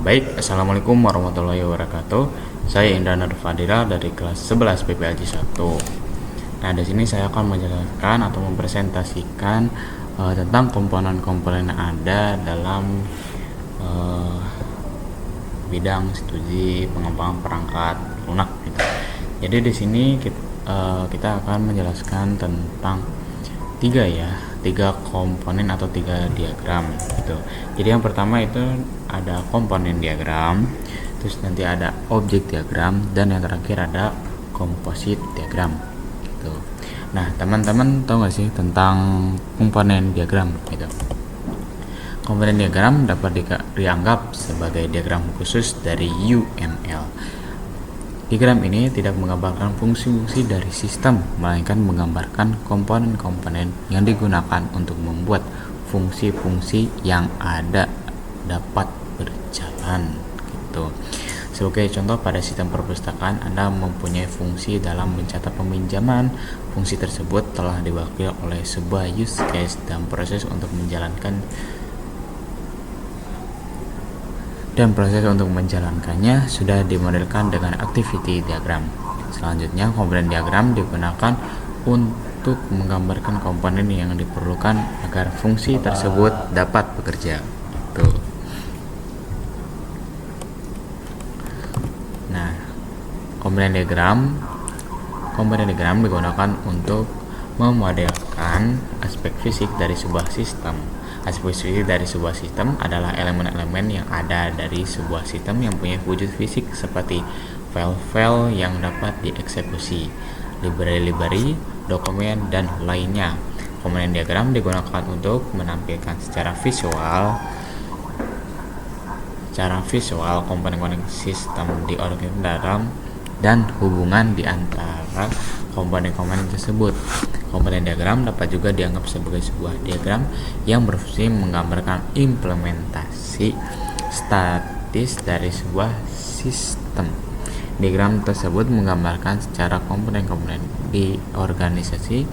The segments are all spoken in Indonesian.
Baik, Assalamualaikum warahmatullahi wabarakatuh. Saya Indra Nurfadila dari kelas 11 PPLJ 1. Nah, di sini saya akan menjelaskan atau mempresentasikan tentang komponen-komponen yang ada dalam bidang studi pengembangan perangkat lunak gitu. Jadi di sini kita akan menjelaskan tentang tiga komponen atau tiga diagram gitu. Jadi yang pertama itu ada komponen diagram, terus nanti ada objek diagram, dan yang terakhir ada komposit diagram gitu. Nah, teman-teman tahu nggak sih tentang komponen diagram gitu? Komponen diagram dapat dianggap sebagai diagram khusus dari UML. Diagram ini tidak menggambarkan fungsi-fungsi dari sistem, melainkan menggambarkan komponen-komponen yang digunakan untuk membuat fungsi-fungsi yang ada dapat berjalan gitu. Sebagai contoh, pada sistem perpustakaan Anda mempunyai fungsi dalam mencatat peminjaman. Fungsi tersebut telah diwakili oleh sebuah use case dan proses untuk menjalankannya sudah dimodelkan dengan activity diagram. Selanjutnya, komponen diagram digunakan untuk menggambarkan komponen yang diperlukan agar fungsi tersebut dapat bekerja. Gitu. Nah, komponen diagram digunakan untuk memodelkan aspek fisik dari sebuah sistem. Aspek fisik dari sebuah sistem adalah elemen-elemen yang ada dari sebuah sistem yang punya wujud fisik seperti file-file yang dapat dieksekusi, library, dokumen, dan lainnya. Komponen diagram digunakan untuk menampilkan secara visual komponen-komponen sistem diorganisasi dalam dan hubungan di antara komponen-komponen tersebut. Komponen diagram dapat juga dianggap sebagai sebuah diagram yang berfungsi menggambarkan implementasi statis dari sebuah sistem. Diagram tersebut menggambarkan secara komponen-komponen di organisasi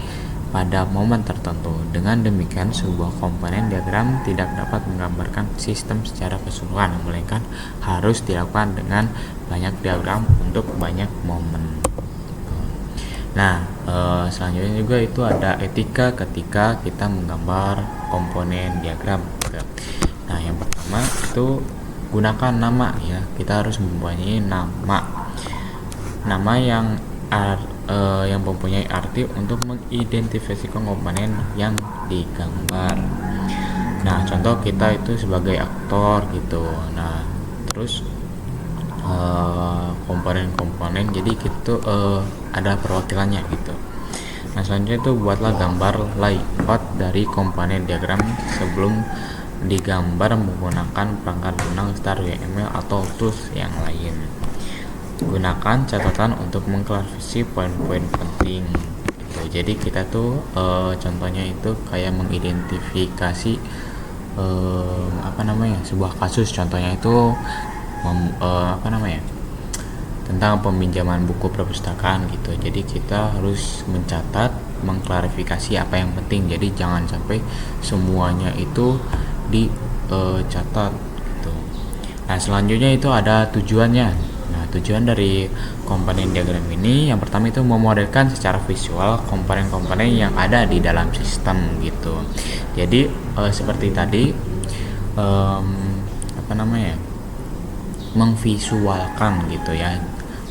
pada momen tertentu. Dengan demikian, sebuah komponen diagram tidak dapat menggambarkan sistem secara keseluruhan, melainkan harus dilakukan dengan banyak diagram untuk banyak momen. Nah, selanjutnya juga itu ada etika ketika kita menggambar komponen diagram. Nah, yang pertama itu gunakan nama ya. Kita harus mempunyai nama yang mempunyai arti untuk mengidentifikasi komponen yang digambar. Nah, contoh kita itu sebagai aktor gitu. Nah, terus komponen-komponen jadi gitu ada perwakilannya gitu. Nah, selanjutnya itu buatlah gambar layout dari komponen diagram sebelum digambar menggunakan perangkat lunak Star UML atau tools yang lain. Gunakan catatan untuk mengklarifikasi poin-poin penting gitu. Jadi kita tuh contohnya itu kayak mengidentifikasi sebuah kasus, contohnya itu tentang peminjaman buku perpustakaan gitu. Jadi kita harus mencatat, mengklarifikasi apa yang penting. Jadi jangan sampai semuanya itu dicatat gitu. Nah, selanjutnya itu ada tujuannya. Nah, tujuan dari komponen diagram ini yang pertama itu memodelkan secara visual komponen-komponen yang ada di dalam sistem gitu. Jadi seperti tadi memvisualkan gitu ya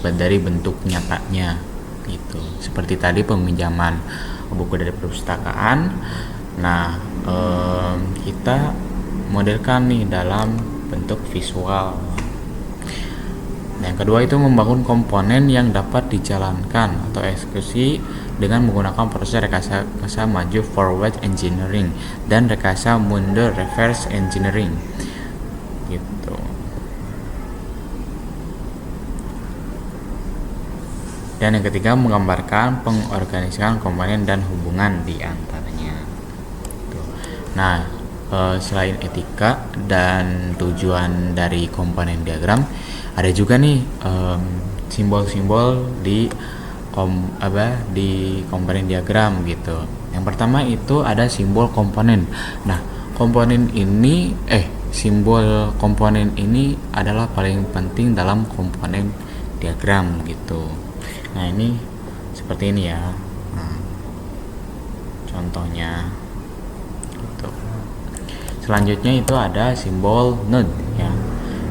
dari bentuk nyatanya gitu. Seperti tadi peminjaman buku dari perpustakaan. Nah, kita modelkan nih dalam bentuk visual. Yang kedua itu membangun komponen yang dapat dijalankan atau eksekusi dengan menggunakan proses rekayasa maju forward engineering dan rekayasa mundur reverse engineering gitu. Dan yang ketiga menggambarkan pengorganisasian komponen dan hubungan di antaranya. Nah, selain etika dan tujuan dari komponen diagram, ada juga nih simbol-simbol di komponen diagram gitu. Yang pertama itu ada simbol komponen. Nah, komponen ini simbol komponen ini adalah paling penting dalam komponen diagram gitu. Nah ini seperti ini ya, nah, contohnya gitu. Selanjutnya itu ada simbol node ya.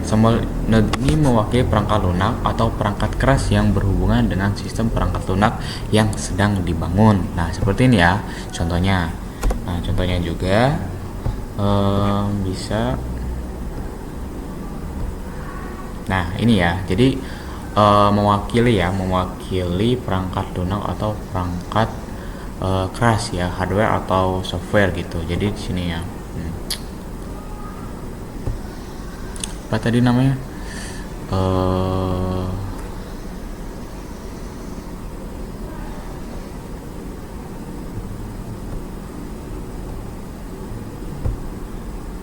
Simbol node ini mewakili perangkat lunak atau perangkat keras yang berhubungan dengan sistem perangkat lunak yang sedang dibangun. Nah seperti ini ya contohnya. Nah contohnya juga bisa. Nah ini ya, jadi mewakili perangkat lunak atau perangkat keras ya, hardware atau software gitu. Jadi di sini ya, apa tadi namanya?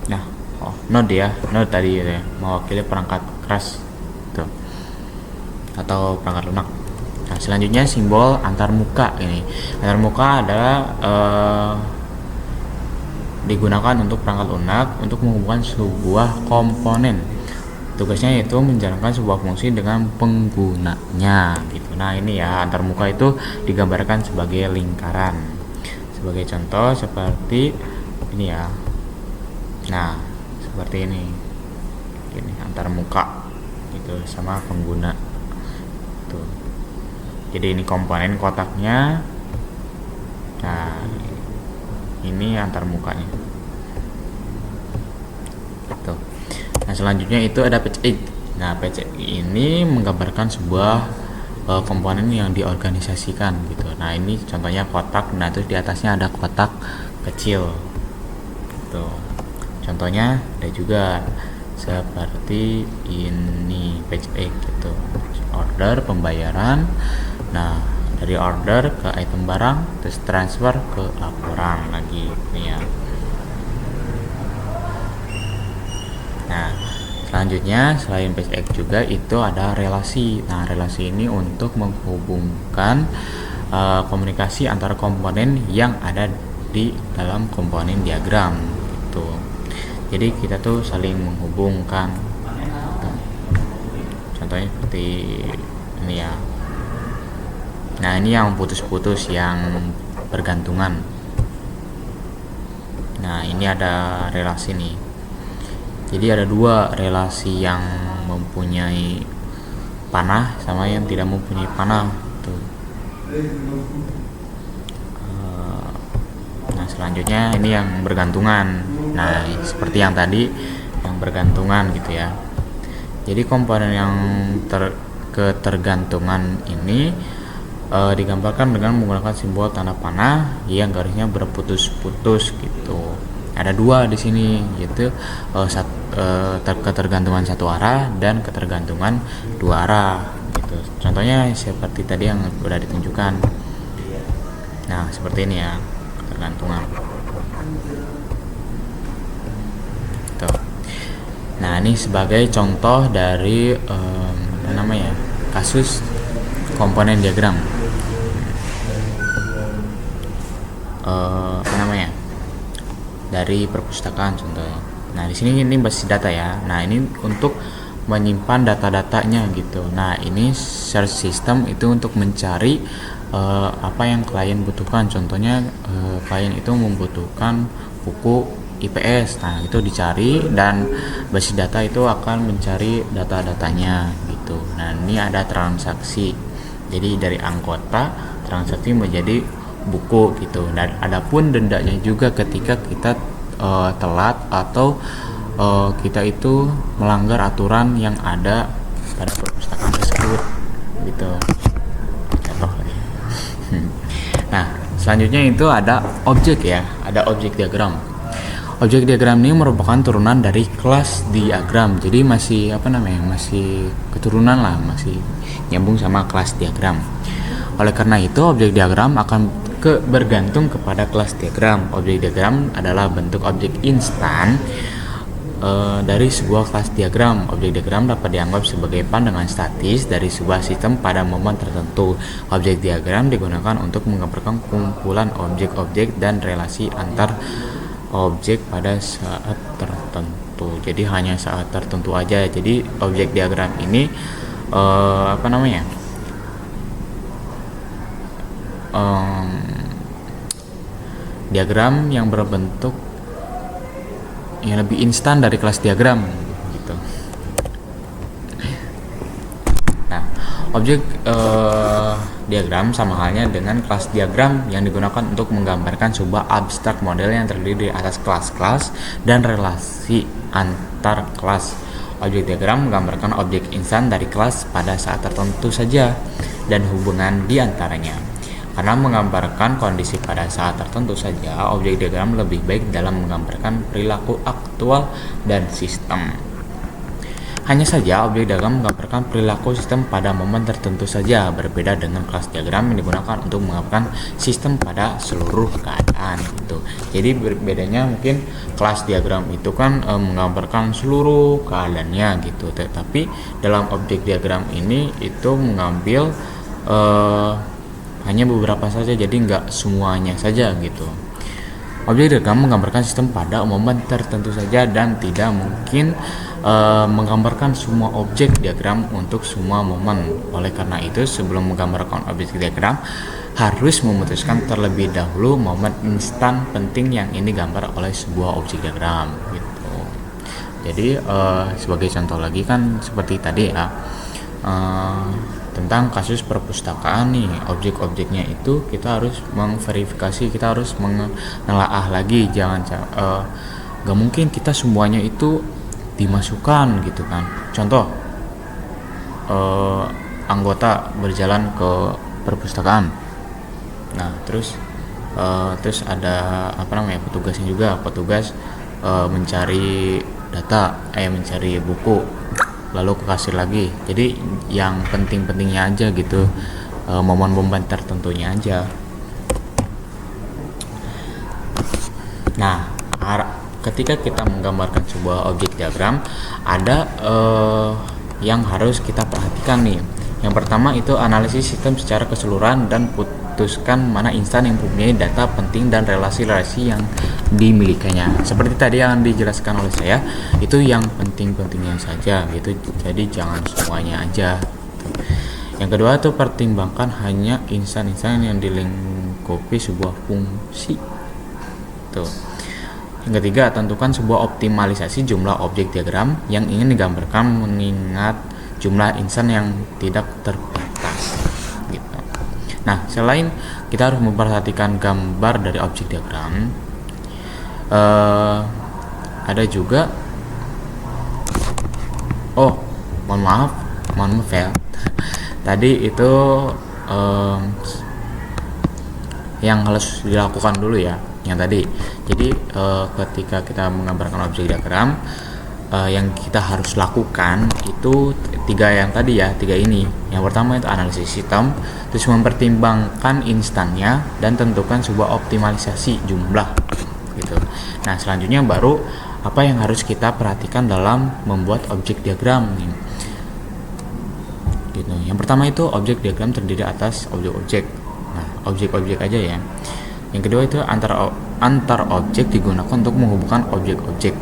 Nah, node ya, node tadi ya, mewakili perangkat keras gitu, atau perangkat lunak. Nah, selanjutnya simbol antarmuka ini. Antarmuka adalah digunakan untuk perangkat lunak untuk menghubungkan sebuah komponen. Tugasnya yaitu menjalankan sebuah fungsi dengan penggunanya gitu. Nah ini ya, antarmuka itu digambarkan sebagai lingkaran. Sebagai contoh seperti ini ya. Nah seperti ini antarmuka itu sama pengguna tuh. Jadi ini komponen kotaknya. Nah ini antarmukanya tuh. Nah selanjutnya itu ada PCI. Nah PCI ini menggambarkan sebuah komponen yang diorganisasikan gitu. Nah ini contohnya kotak. Nah terus di atasnya ada kotak kecil gitu. Contohnya ada juga seperti ini PCI gitu. Order pembayaran. Nah dari order ke item barang, terus transfer ke laporan lagi ya. Nah selanjutnya selain PCX juga itu ada relasi. Nah relasi ini untuk menghubungkan komunikasi antara komponen yang ada di dalam komponen diagram gitu. Jadi kita tuh saling menghubungkan. Contohnya seperti ini ya. Nah ini yang putus-putus, yang bergantungan. Nah ini ada relasi nih. Jadi ada dua relasi, yang mempunyai panah sama yang tidak mempunyai panah tuh. Nah selanjutnya ini yang bergantungan. Nah seperti yang tadi yang bergantungan gitu ya. Jadi komponen yang ketergantungan ini digambarkan dengan menggunakan simbol tanda panah yang garisnya berputus-putus gitu. Ada dua di sini, yaitu ketergantungan satu arah dan ketergantungan dua arah gitu. Contohnya seperti tadi yang sudah ditunjukkan. Nah seperti ini ya, ketergantungan tuh. Nah ini sebagai contoh dari kasus komponen diagram. Dari perpustakaan contohnya. Nah di sini ini basis data ya. Nah ini untuk menyimpan data-datanya gitu. Nah ini search system itu untuk mencari apa yang klien butuhkan. Contohnya klien itu membutuhkan buku IPS. Nah itu dicari dan basis data itu akan mencari data-datanya gitu. Nah ini ada transaksi. Jadi dari anggota transaksi menjadi buku gitu. Dan adapun dendanya juga ketika kita telat atau kita itu melanggar aturan yang ada pada perpustakaan tersebut gitu. Contoh lagi. Nah selanjutnya itu ada objek ya, ada objek diagram. Objek diagram ini merupakan turunan dari kelas diagram. Jadi masih masih keturunan lah, masih nyambung sama kelas diagram. Oleh karena itu objek diagram akan bergantung kepada kelas diagram. Objek diagram adalah bentuk objek instan dari sebuah kelas diagram. Objek diagram dapat dianggap sebagai pandangan statis dari sebuah sistem pada momen tertentu. Objek diagram digunakan untuk menggambarkan kumpulan objek-objek dan relasi antar objek pada saat tertentu. tertentu. Jadi hanya saat tertentu aja. Jadi objek diagram ini apa namanya? Diagram yang berbentuk yang lebih instan dari kelas diagram gitu. Nah, objek diagram sama halnya dengan kelas diagram yang digunakan untuk menggambarkan sebuah abstrak model yang terdiri atas kelas-kelas dan relasi antar kelas. Objek diagram menggambarkan objek instan dari kelas pada saat tertentu saja dan hubungan di antaranya. Karena menggambarkan kondisi pada saat tertentu saja, objek diagram lebih baik dalam menggambarkan perilaku aktual dan sistem. Hanya saja, objek diagram menggambarkan perilaku sistem pada momen tertentu saja, berbeda dengan kelas diagram yang digunakan untuk menggambarkan sistem pada seluruh keadaan. Gitu. Jadi bedanya mungkin kelas diagram itu kan menggambarkan seluruh keadaannya gitu, tetapi dalam objek diagram ini itu mengambil hanya beberapa saja, jadi nggak semuanya saja gitu. Objek diagram menggambarkan sistem pada momen tertentu saja dan tidak mungkin menggambarkan semua objek diagram untuk semua momen. Oleh karena itu, sebelum menggambarkan objek diagram harus memutuskan terlebih dahulu momen instan penting yang ini gambar oleh sebuah objek diagram gitu. Jadi sebagai contoh lagi kan seperti tadi ya, tentang kasus perpustakaan nih, objek-objeknya itu kita harus memverifikasi, kita harus menelaah lagi, jangan gak mungkin kita semuanya itu dimasukkan gitu kan. Contoh anggota berjalan ke perpustakaan, nah terus ada apa namanya, petugasnya juga, petugas mencari data, mencari buku, lalu ke kasir lagi. Jadi yang penting-pentingnya aja gitu, momen-momen tertentunya aja. Nah, ketika kita menggambarkan sebuah objek diagram, ada yang harus kita perhatikan nih. Yang pertama itu analisis sistem secara keseluruhan dan putuskan mana instan yang mempunyai data penting dan relasi-relasi yang dimilikinya. Seperti tadi yang dijelaskan oleh saya, itu yang penting-pentingnya saja gitu. Jadi jangan semuanya aja. Yang kedua itu pertimbangkan hanya instan-instan yang dilingkupi sebuah fungsi. Tuh. Yang ketiga, tentukan sebuah optimalisasi jumlah objek diagram yang ingin digambarkan mengingat jumlah instan yang tidak terbatas. Gitu. Nah, selain kita harus memperhatikan gambar dari objek diagram, ada juga mohon maaf ya. Tadi itu yang harus dilakukan dulu ya, yang tadi. Jadi ketika kita menggambarkan objek diagram, yang kita harus lakukan itu tiga ini. Yang pertama itu analisis sistem, terus mempertimbangkan instannya dan tentukan sebuah optimalisasi jumlah gitu. Nah, selanjutnya baru apa yang harus kita perhatikan dalam membuat objek diagram nih. Gitu. Yang pertama itu objek diagram terdiri atas objek-objek. Nah, objek-objek aja ya. Yang kedua itu antar objek digunakan untuk menghubungkan objek-objek.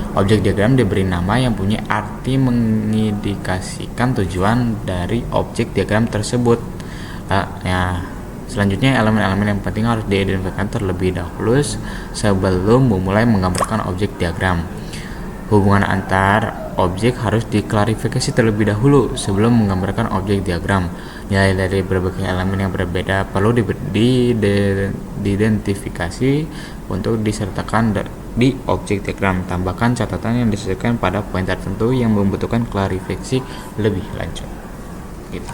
Objek diagram diberi nama yang punya arti mengindikasikan tujuan dari objek diagram tersebut. Selanjutnya elemen-elemen yang penting harus diidentifikasikan terlebih dahulu sebelum memulai menggambarkan objek diagram. Hubungan antar objek harus diklarifikasi terlebih dahulu sebelum menggambarkan objek diagram. Nilai dari berbagai elemen yang berbeda perlu diidentifikasi untuk disertakan di objek diagram. Tambahkan catatan yang disesuaikan pada poin tertentu yang membutuhkan klarifikasi lebih lanjut. Gitu.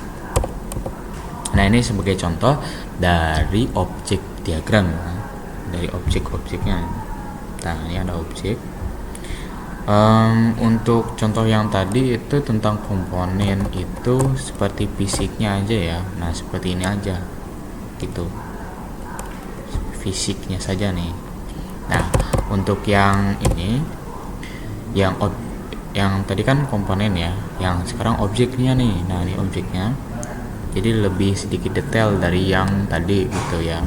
Nah, ini sebagai contoh dari objek diagram, dari objek-objeknya. Nah, ini ada objek. Untuk contoh yang tadi itu tentang komponen itu seperti fisiknya aja ya. Nah, seperti ini aja gitu, fisiknya saja nih. Nah, untuk yang ini yang tadi kan komponen ya, yang sekarang objeknya nih. Nah, ini objeknya, jadi lebih sedikit detail dari yang tadi gitu ya.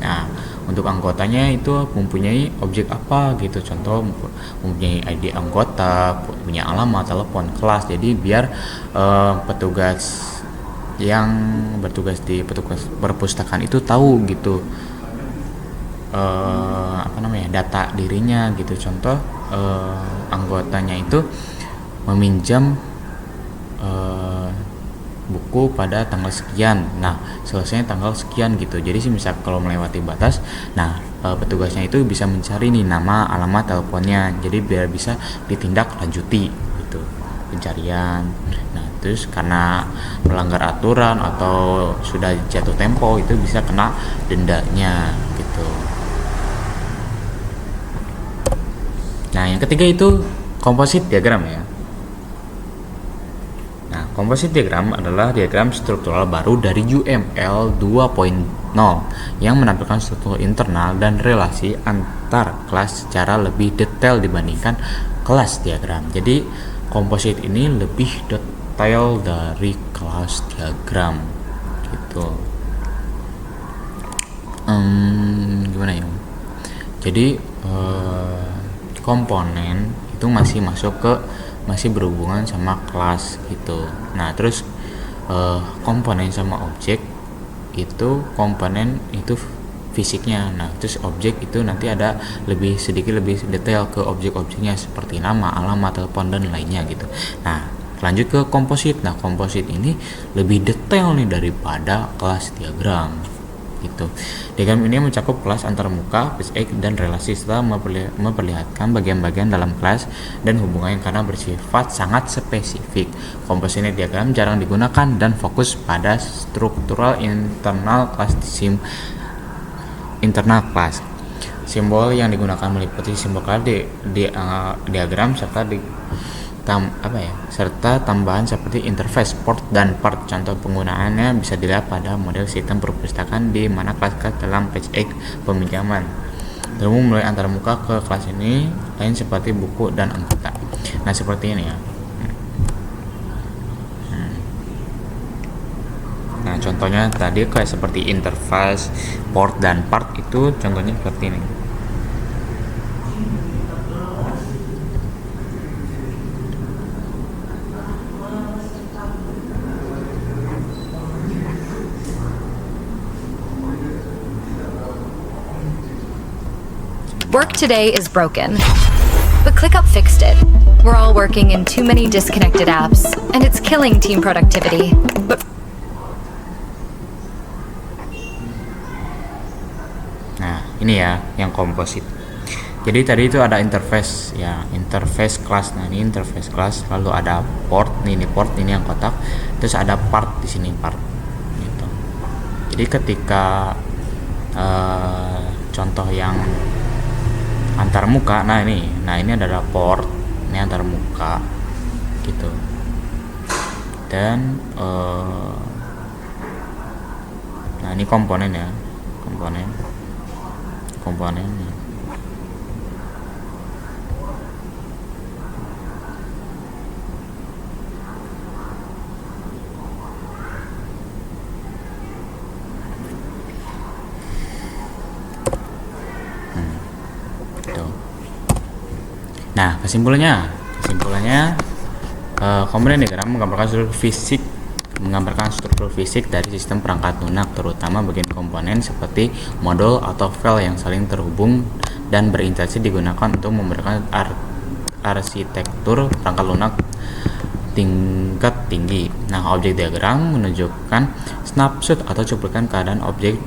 Nah, untuk anggotanya itu mempunyai objek apa gitu, contoh mempunyai ID anggota, punya alamat, telepon, kelas. Jadi biar petugas yang bertugas di petugas perpustakaan itu tahu gitu data dirinya gitu. Contoh anggotanya itu meminjam buku pada tanggal sekian, nah selesainya tanggal sekian gitu. Jadi sih misal kalau melewati batas, nah petugasnya itu bisa mencari nih nama, alamat, teleponnya, jadi biar bisa ditindak lanjuti gitu pencarian. Nah terus karena melanggar aturan atau sudah jatuh tempo itu bisa kena dendanya gitu. Nah yang ketiga itu komposit diagram ya. Komposit diagram adalah diagram struktural baru dari UML 2.0 yang menampilkan struktur internal dan relasi antar kelas secara lebih detail dibandingkan kelas diagram. Jadi komposit ini lebih detail dari kelas diagram gitu. Gimana ya? Jadi komponen itu masih berhubungan sama kelas gitu. Nah terus komponen sama objek itu, komponen itu fisiknya, nah terus objek itu nanti ada lebih detail ke objek-objeknya seperti nama, alamat, telepon dan lainnya gitu. Nah lanjut ke komposit. Nah komposit ini lebih detail nih daripada kelas diagram gitu. Diagram ini mencakup kelas antarmuka, PSX, dan relasi serta memperlihatkan bagian-bagian dalam kelas dan hubungannya karena bersifat sangat spesifik. Komposit diagram jarang digunakan dan fokus pada struktural internal kelas internal kelas. Simbol yang digunakan meliputi simbol kelas diagram serta serta tambahan seperti interface, port, dan part. Contoh penggunaannya bisa dilihat pada model sistem perpustakaan di mana kelas-kelas dalam PSX peminjaman terhubung mulai antarmuka ke kelas ini lain seperti buku dan anggota. Nah seperti ini ya. Nah contohnya tadi kayak seperti interface, port, dan part itu contohnya seperti ini. Work today is broken, but ClickUp fixed it. We're all working in too many disconnected apps, and it's killing team productivity. Nah, ini ya yang komposit. Jadi tadi itu ada interface ya, interface class. Nah, ini interface class, lalu ada port, ini port, ini yang kotak. Terus ada part di sini, part gitu. Jadi ketika contoh yang antarmuka, nah ini adalah port, ini antarmuka gitu. Dan nah ini komponen ya, komponen Nah, kesimpulannya komponen diagram menggambarkan struktur fisik dari sistem perangkat lunak, terutama bagian komponen seperti modul atau file yang saling terhubung dan berinteraksi digunakan untuk memberikan arsitektur perangkat lunak tingkat tinggi. Nah, objek diagram menunjukkan snapshot atau cuplikan keadaan objek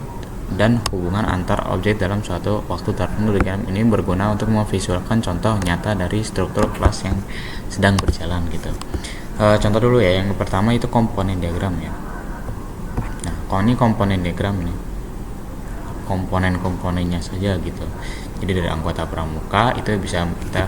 dan hubungan antar objek dalam suatu waktu tertentu. Diagram ini berguna untuk memvisualkan contoh nyata dari struktur kelas yang sedang berjalan gitu. Contoh dulu ya, yang pertama itu komponen diagram ya. Nah, kalau ini komponen diagram nih, komponen-komponennya saja gitu. Jadi dari anggota pramuka itu bisa kita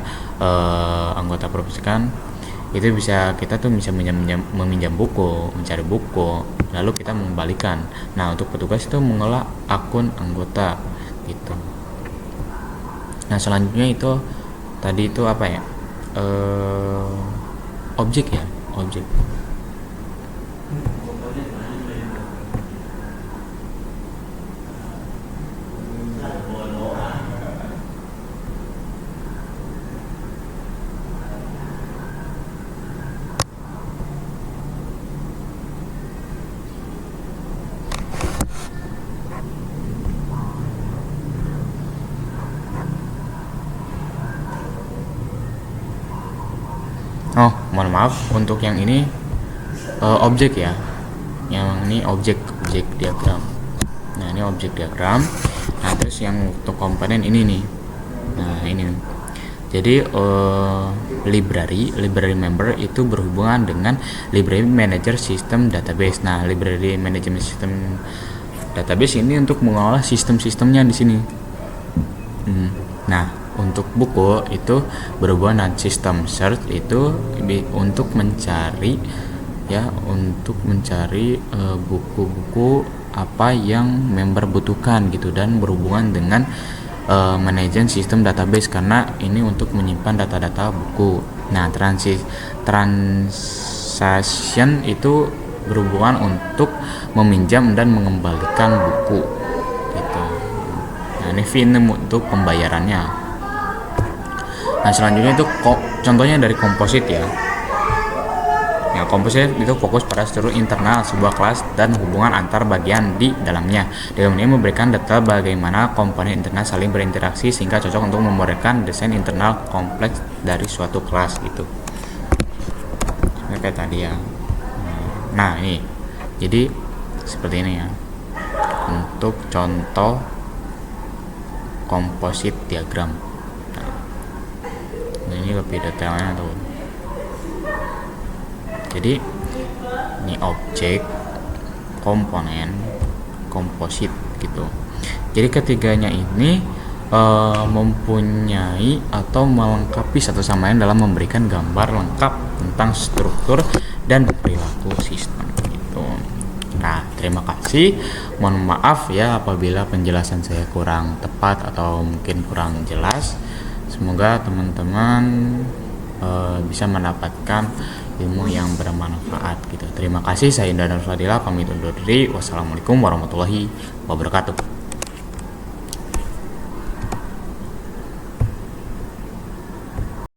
anggota perpustakaan itu bisa kita tuh bisa meminjam buku, mencari buku, lalu kita mengembalikan. Nah untuk petugas itu mengelola akun anggota gitu. Nah selanjutnya itu tadi itu apa ya, objek ya, objek. mohon maaf untuk yang ini objek ya, yang ini objek diagram. Nah ini objek diagram. Nah terus yang untuk komponen ini nih, nah ini jadi library member itu berhubungan dengan library manager system database. Nah library management system database ini untuk mengolah sistem-sistemnya di sini. Nah untuk buku itu berhubungan dengan sistem search, itu untuk mencari buku-buku apa yang member butuhkan gitu, dan berhubungan dengan manajemen sistem database karena ini untuk menyimpan data-data buku. Nah transaction itu berhubungan untuk meminjam dan mengembalikan buku gitu. Nah ini fee untuk pembayarannya. Nah selanjutnya itu contohnya dari komposit ya. Nah, komposit itu fokus pada struktur internal sebuah kelas dan hubungan antar bagian di dalamnya. Dengan ini memberikan data bagaimana komponen internal saling berinteraksi sehingga cocok untuk membuatkan desain internal kompleks dari suatu kelas gitu. Kayak tadi ya. Nah ini, jadi seperti ini ya. Untuk contoh komposit diagram. Nah, ini lebih detailnya tuh. Jadi ini objek, komponen, komposit gitu. Jadi ketiganya ini mempunyai atau melengkapi satu sama lain dalam memberikan gambar lengkap tentang struktur dan perilaku sistem gitu. Nah terima kasih, mohon maaf ya apabila penjelasan saya kurang tepat atau mungkin kurang jelas. Semoga teman-teman bisa mendapatkan ilmu yang bermanfaat gitu. Terima kasih, saya Indra Nur Fadila pamit undur diri. Wassalamualaikum warahmatullahi wabarakatuh.